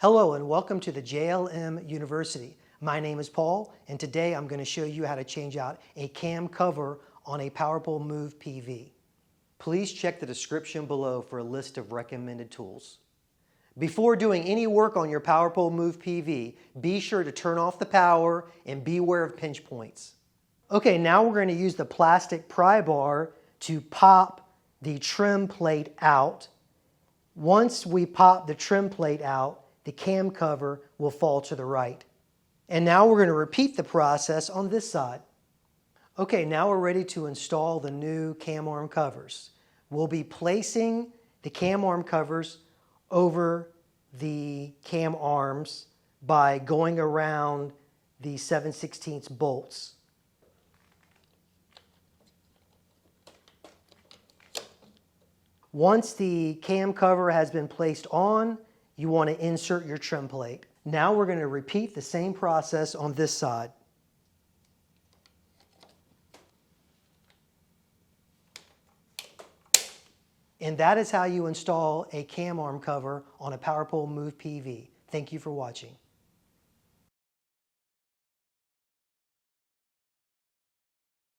Hello and welcome to the JLM University. My name is Paul and today I'm going to show you how to change out a cam cover on a PowerPole Move PV. Please check the description below for a list of recommended tools. Before doing any work on your PowerPole Move PV, be sure to turn off the power and beware of pinch points. Okay, now we're going to use the plastic pry bar to pop the trim plate out. Once we pop the trim plate out, the cam cover will fall to the right. And now we're going to repeat the process on this side. Okay, now we're ready to install the new cam arm covers. We'll be placing the cam arm covers over the cam arms by going around the 7/16 bolts. Once the cam cover has been placed on, you want to insert your trim plate. Now we're going to repeat the same process on this side. And that is how you install a cam arm cover on a PowerPole Move PV. Thank you for watching.